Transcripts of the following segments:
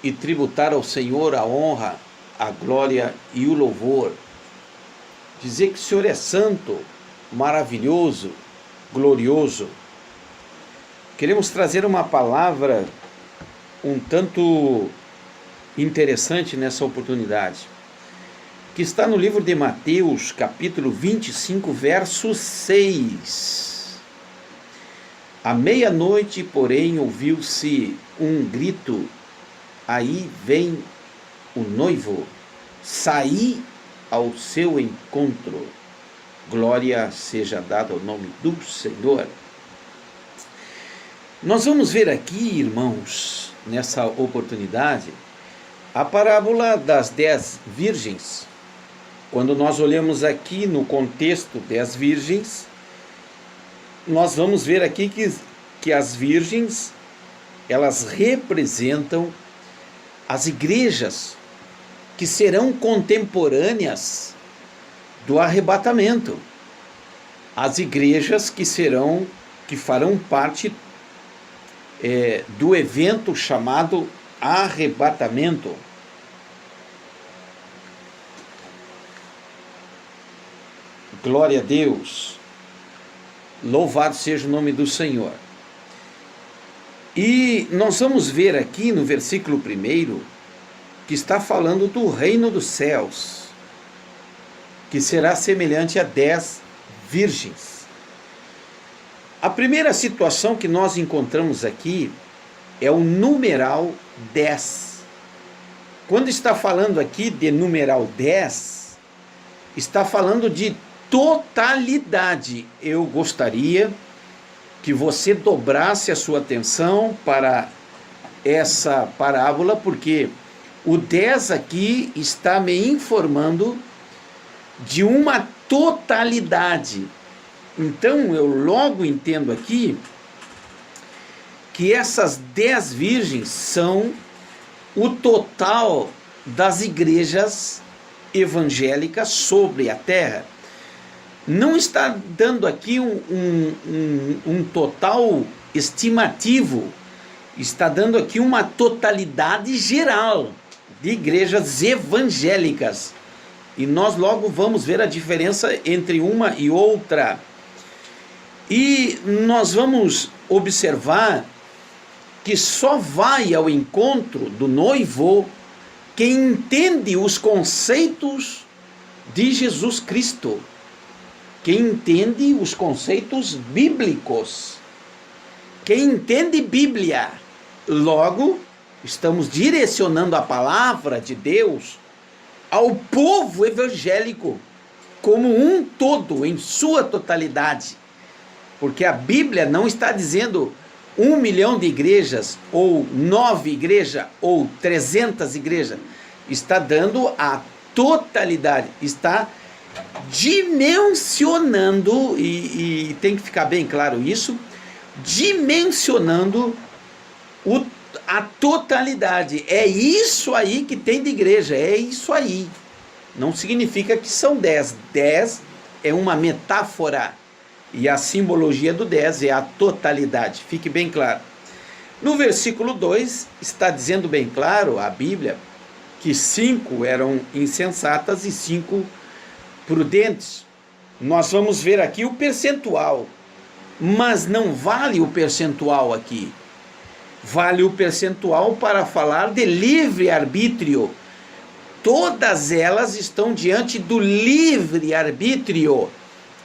e tributar ao Senhor a honra, a glória e o louvor. Dizer que o Senhor é santo, maravilhoso, glorioso. Queremos trazer uma palavra um tanto interessante nessa oportunidade, que está no livro de Mateus, capítulo 25, verso 6. À meia-noite, porém, ouviu-se um grito: aí vem o noivo, saí ao seu encontro. Glória seja dada ao nome do Senhor. Nós vamos ver aqui, irmãos, nessa oportunidade, a parábola das 10 virgens. Quando nós olhamos aqui no contexto 10 virgens, nós vamos ver aqui que as virgens, elas representam as igrejas que serão contemporâneas do arrebatamento. As igrejas que farão parte do evento chamado arrebatamento. Glória a Deus. Louvado seja o nome do Senhor. E nós vamos ver aqui no versículo 1 que está falando do reino dos céus, que será semelhante a 10 virgens. A primeira situação que nós encontramos aqui é o numeral 10. Quando está falando aqui de numeral 10, está falando de totalidade. Eu gostaria que você dobrasse a sua atenção para essa parábola, porque o 10 aqui está me informando de uma totalidade. Então eu logo entendo aqui que essas 10 virgens são o total das igrejas evangélicas sobre a terra. Não está dando aqui um total estimativo, está dando aqui uma totalidade geral de igrejas evangélicas. E nós logo vamos ver a diferença entre uma e outra. E nós vamos observar que só vai ao encontro do noivo quem entende os conceitos de Jesus Cristo, quem entende os conceitos bíblicos, quem entende Bíblia. Logo, estamos direcionando a palavra de Deus ao povo evangélico como um todo, em sua totalidade. Porque a Bíblia não está dizendo 1 milhão de igrejas, ou 9 igrejas, ou 300 igrejas. Está dando a totalidade, está dimensionando, e tem que ficar bem claro isso, dimensionando a totalidade. É isso aí que tem de igreja, é isso aí. Não significa que são 10. 10 é uma metáfora, e a simbologia do 10 é a totalidade. Fique bem claro. No versículo 2 está dizendo bem claro a Bíblia que 5 eram insensatas e 5 prudentes. Nós vamos ver aqui o percentual, mas não vale o percentual aqui. Vale o percentual para falar de livre-arbítrio. Todas elas estão diante do livre-arbítrio.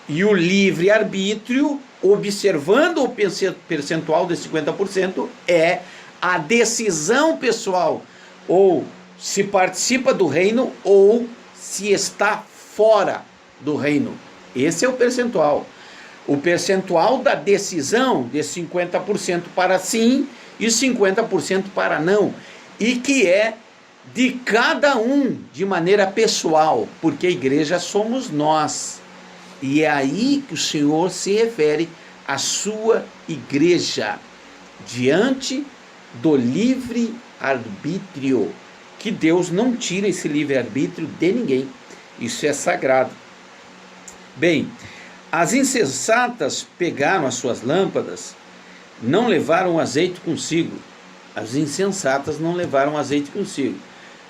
E o livre-arbítrio, observando o percentual de 50%, é a decisão pessoal. Ou se participa do reino, ou se está fora do reino. Esse é o percentual. O percentual da decisão de 50% para sim e 50% para não, e que é de cada um de maneira pessoal, porque a igreja somos nós, e é aí que o Senhor se refere à sua igreja, diante do livre-arbítrio, que Deus não tira esse livre-arbítrio de ninguém, isso é sagrado. Bem, as insensatas pegaram as suas lâmpadas, não levaram azeite consigo, As insensatas não levaram azeite consigo,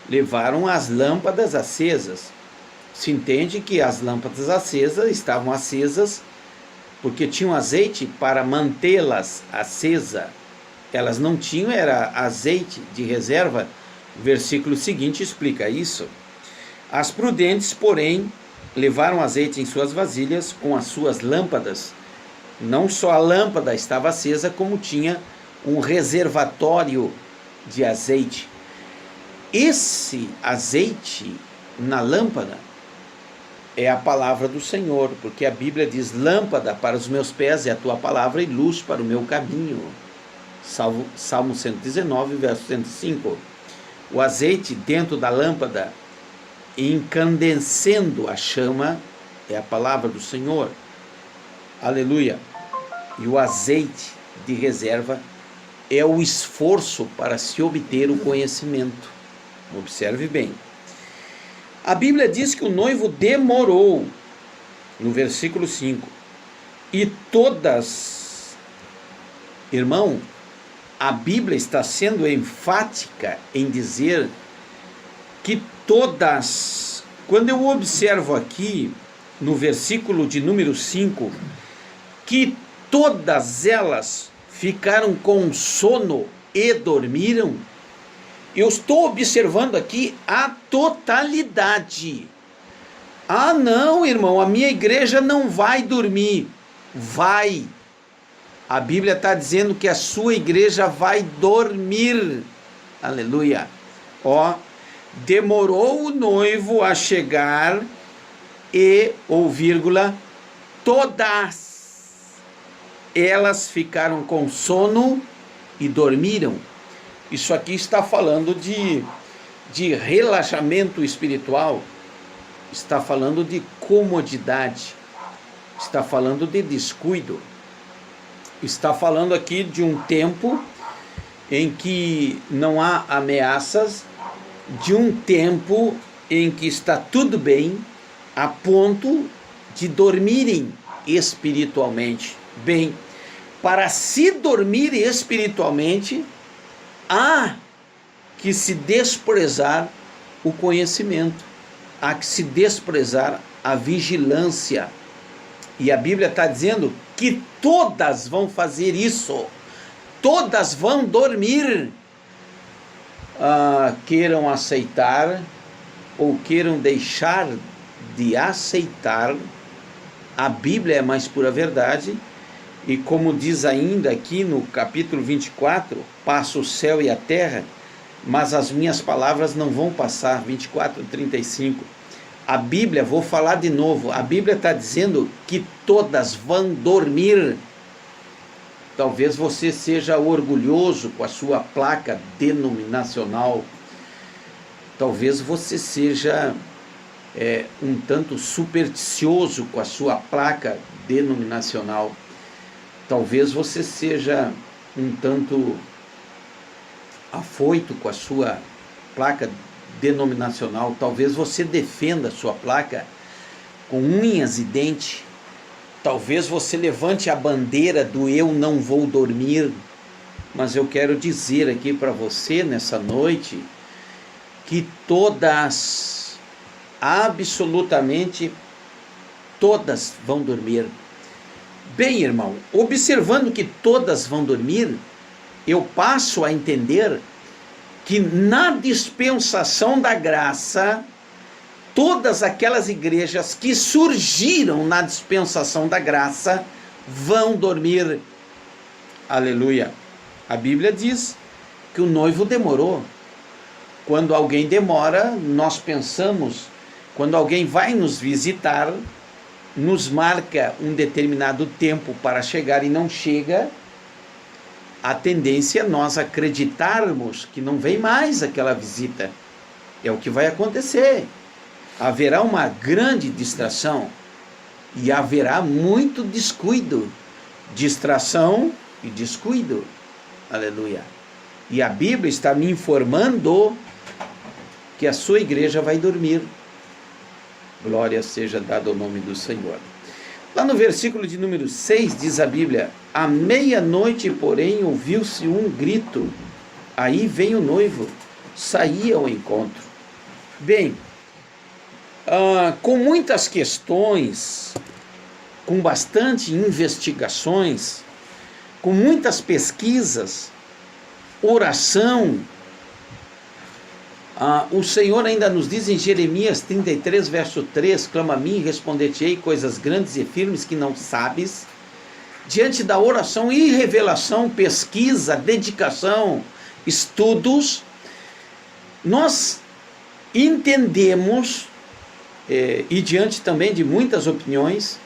levaram as lâmpadas acesas. Se entende que as lâmpadas acesas estavam acesas porque tinham azeite para mantê-las acesa. Elas não tinham, era azeite de reserva. O versículo seguinte explica isso. As prudentes, porém, levaram azeite em suas vasilhas com as suas lâmpadas. Não só a lâmpada estava acesa, como tinha um reservatório de azeite. Esse azeite na lâmpada é a palavra do Senhor, porque a Bíblia diz: lâmpada para os meus pés é a tua palavra e luz para o meu caminho. Salmo 119, verso 105. O azeite dentro da lâmpada, incandescendo a chama, é a palavra do Senhor. Aleluia. E o azeite de reserva é o esforço para se obter o conhecimento. Observe bem. A Bíblia diz que o noivo demorou, no versículo 5. E todas, irmão, a Bíblia está sendo enfática em dizer que todas, quando eu observo aqui no versículo de número 5, que todas elas ficaram com sono e dormiram, eu estou observando aqui a totalidade. Ah, não, irmão, a minha igreja não vai dormir. Vai. A Bíblia está dizendo que a sua igreja vai dormir. Aleluia. Ó, demorou o noivo a chegar e, ou vírgula, todas elas ficaram com sono e dormiram. Isso aqui está falando de relaxamento espiritual, está falando de comodidade, está falando de descuido, está falando aqui de um tempo em que não há ameaças, de um tempo em que está tudo bem, a ponto de dormirem espiritualmente. Bem, para se dormir espiritualmente, há que se desprezar o conhecimento, há que se desprezar a vigilância. E a Bíblia está dizendo que todas vão fazer isso, todas vão dormir, queiram aceitar ou queiram deixar de aceitar. A Bíblia é a mais pura verdade. E como diz ainda aqui no capítulo 24, passa o céu e a terra, mas as minhas palavras não vão passar, 24:35. A Bíblia, vou falar de novo, a Bíblia está dizendo que todas vão dormir. Talvez você seja orgulhoso com a sua placa denominacional, talvez você seja um tanto supersticioso com a sua placa denominacional. Talvez você seja um tanto afoito com a sua placa denominacional. Talvez você defenda a sua placa com unhas e dentes. Talvez você levante a bandeira do eu não vou dormir. Mas eu quero dizer aqui para você nessa noite que todas, absolutamente todas vão dormir. Bem, irmão, observando que todas vão dormir, eu passo a entender que na dispensação da graça, todas aquelas igrejas que surgiram na dispensação da graça vão dormir. Aleluia. A Bíblia diz que o noivo demorou. Quando alguém demora, nós pensamos, quando alguém vai nos visitar, nos marca um determinado tempo para chegar e não chega, a tendência é nós acreditarmos que não vem mais aquela visita. É o que vai acontecer. Haverá uma grande distração e haverá muito descuido. Distração e descuido. Aleluia. E a Bíblia está me informando que a sua igreja vai dormir. Glória seja dada ao nome do Senhor. Lá no versículo de número 6 diz a Bíblia: à meia-noite, porém, ouviu-se um grito. Aí vem o noivo, saía ao encontro. Bem, com muitas questões, com bastante investigações, com muitas pesquisas, oração, o Senhor ainda nos diz em Jeremias 33, verso 3, clama a mim e responder-te-ei coisas grandes e firmes que não sabes. Diante da oração e revelação, pesquisa, dedicação, estudos, nós entendemos, e diante também de muitas opiniões,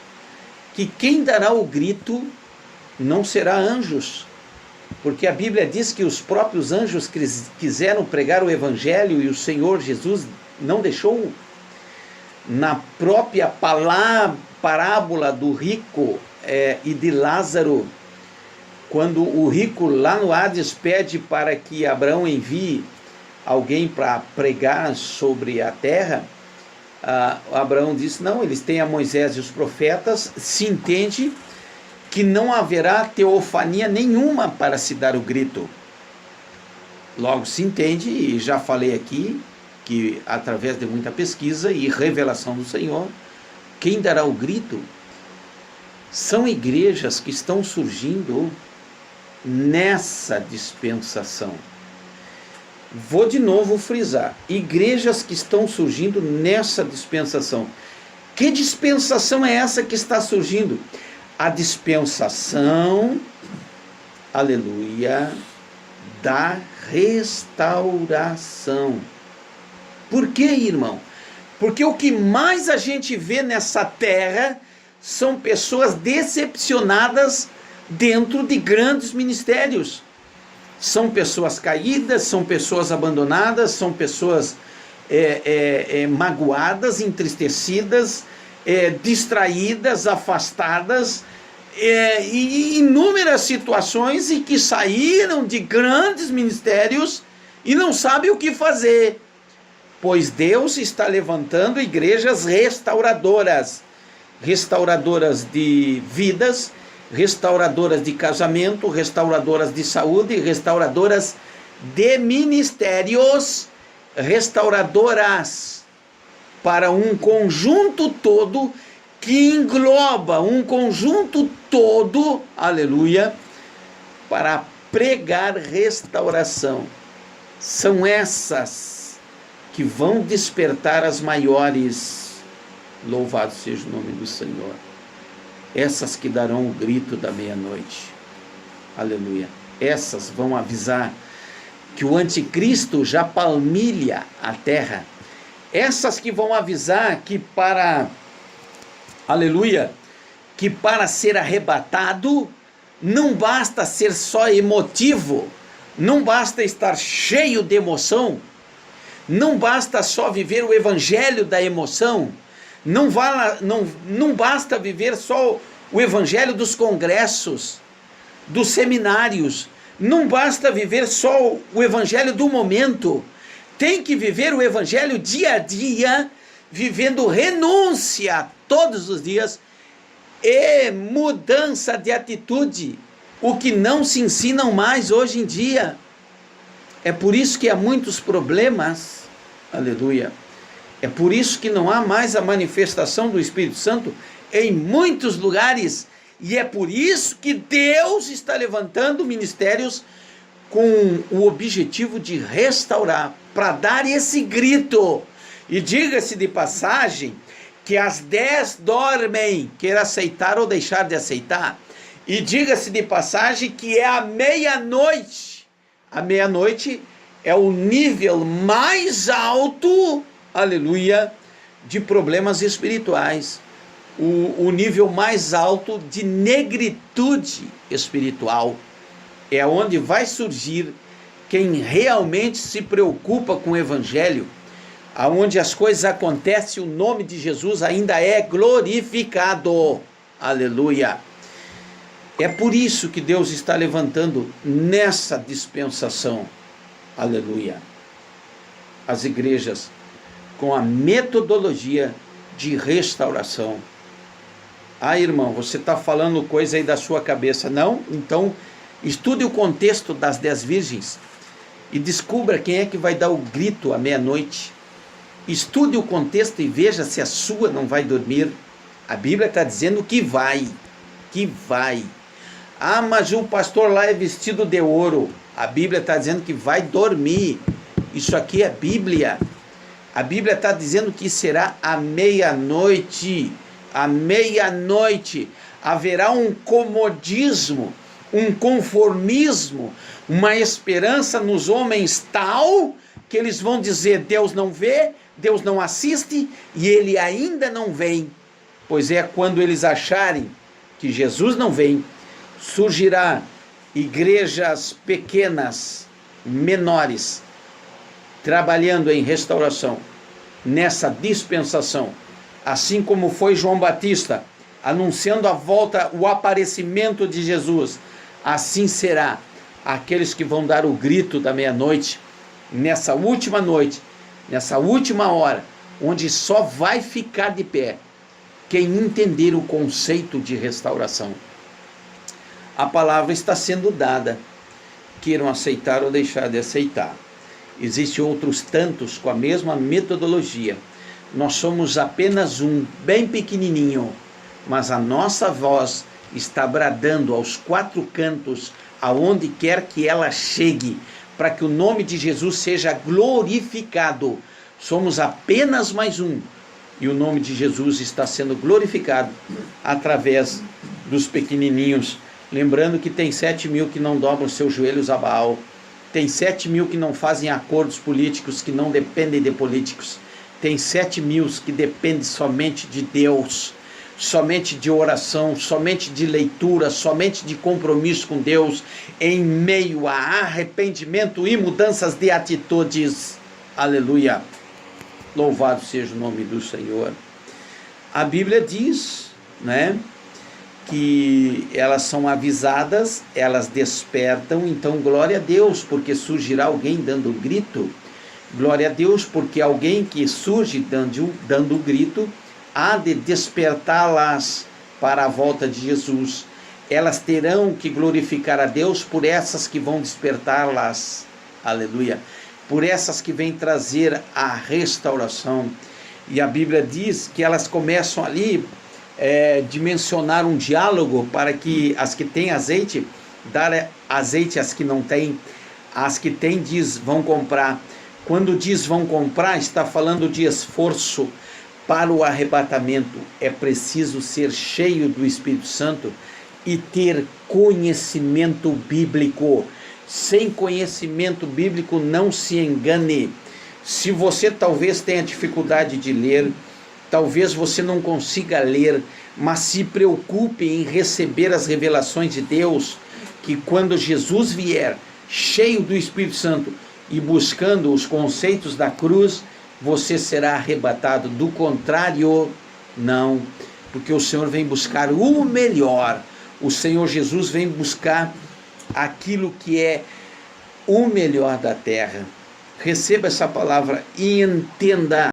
que quem dará o grito não será anjos, porque a Bíblia diz que os próprios anjos quiseram pregar o Evangelho e o Senhor Jesus não deixou. Na própria parábola do rico e de Lázaro, quando o rico lá no Hades pede para que Abraão envie alguém para pregar sobre a terra, Abraão disse, não, eles têm a Moisés e os profetas, se entende que não haverá teofania nenhuma para se dar o grito. Logo se entende, e já falei aqui, que através de muita pesquisa e revelação do Senhor, quem dará o grito são igrejas que estão surgindo nessa dispensação. Vou de novo frisar, igrejas que estão surgindo nessa dispensação. Que dispensação é essa que está surgindo? A dispensação, aleluia, da restauração. Por quê, irmão? Porque o que mais a gente vê nessa terra são pessoas decepcionadas dentro de grandes ministérios. São pessoas caídas, são pessoas abandonadas, são pessoas magoadas, entristecidas, distraídas, afastadas, e inúmeras situações e que saíram de grandes ministérios e não sabem o que fazer, pois Deus está levantando igrejas restauradoras de vidas, restauradoras de casamento, restauradoras de saúde, restauradoras de ministérios, restauradoras para um conjunto todo que engloba um conjunto todo, aleluia, para pregar restauração. São essas que vão despertar as maiores, louvado seja o nome do Senhor, essas que darão o grito da meia-noite, aleluia. Essas vão avisar que o anticristo já palmilha a terra. Essas que vão avisar que aleluia, que para ser arrebatado, não basta ser só emotivo, não basta estar cheio de emoção, não basta só viver o evangelho da emoção, não basta viver só o evangelho dos congressos, dos seminários, não basta viver só o evangelho do momento, tem que viver o evangelho dia a dia, vivendo renúncia todos os dias e mudança de atitude, o que não se ensinam mais hoje em dia. É por isso que há muitos problemas, aleluia. É por isso que não há mais a manifestação do Espírito Santo em muitos lugares, e é por isso que Deus está levantando ministérios com o objetivo de restaurar, para dar esse grito. E diga-se de passagem que as 10 dormem, quer aceitar ou deixar de aceitar. E diga-se de passagem que é a meia-noite. A meia-noite é o nível mais alto, aleluia, de problemas espirituais. O nível mais alto de negritude espiritual. É onde vai surgir quem realmente se preocupa com o evangelho, aonde as coisas acontecem, o nome de Jesus ainda é glorificado, aleluia. É por isso que Deus está levantando nessa dispensação, aleluia, as igrejas com a metodologia de restauração. Irmão, você está falando coisa aí da sua cabeça, não? Então, estude o contexto das 10 virgens. e descubra quem é que vai dar o grito à meia-noite. Estude o contexto e veja se a sua não vai dormir. A Bíblia está dizendo que vai. Ah, mas o pastor lá é vestido de ouro. A Bíblia está dizendo que vai dormir. Isso aqui é Bíblia. A Bíblia está dizendo que será à meia-noite. À meia-noite haverá um comodismo, um conformismo, uma esperança nos homens tal que eles vão dizer: Deus não vê, Deus não assiste e Ele ainda não vem. Pois é, quando eles acharem que Jesus não vem, surgirá igrejas pequenas, menores, trabalhando em restauração, nessa dispensação, assim como foi João Batista, anunciando a volta, o aparecimento de Jesus. Assim será aqueles que vão dar o grito da meia-noite, nessa última noite, nessa última hora, onde só vai ficar de pé quem entender o conceito de restauração. A palavra está sendo dada, queiram aceitar ou deixar de aceitar. Existem outros tantos com a mesma metodologia. Nós somos apenas um bem pequenininho, mas a nossa voz está bradando aos quatro cantos, aonde quer que ela chegue, para que o nome de Jesus seja glorificado. Somos apenas mais um, e o nome de Jesus está sendo glorificado através dos pequenininhos. Lembrando que tem 7.000 que não dobram seus joelhos a Baal, tem 7.000 que não fazem acordos políticos, que não dependem de políticos, tem 7.000 que dependem somente de Deus, somente de oração, somente de leitura, somente de compromisso com Deus, em meio a arrependimento e mudanças de atitudes. Aleluia! Louvado seja o nome do Senhor. A Bíblia diz, que elas são avisadas, elas despertam, então glória a Deus, porque surgirá alguém dando grito. Glória a Deus, porque alguém que surge dando grito, há de despertá-las para a volta de Jesus. Elas terão que glorificar a Deus por essas que vão despertá-las. Aleluia! Por essas que vêm trazer a restauração. E a Bíblia diz que elas começam ali de mencionar um diálogo para que as que têm azeite, dar azeite às que não têm. As que têm, diz, vão comprar. Quando diz vão comprar, está falando de esforço para o arrebatamento. É preciso ser cheio do Espírito Santo e ter conhecimento bíblico. Sem conhecimento bíblico, não se engane. Se você talvez tenha dificuldade de ler, talvez você não consiga ler, mas se preocupe em receber as revelações de Deus, que quando Jesus vier, cheio do Espírito Santo e buscando os conceitos da cruz, você será arrebatado. Do contrário, não, porque o Senhor vem buscar o melhor. O Senhor Jesus vem buscar aquilo que é o melhor da terra. Receba essa palavra e entenda.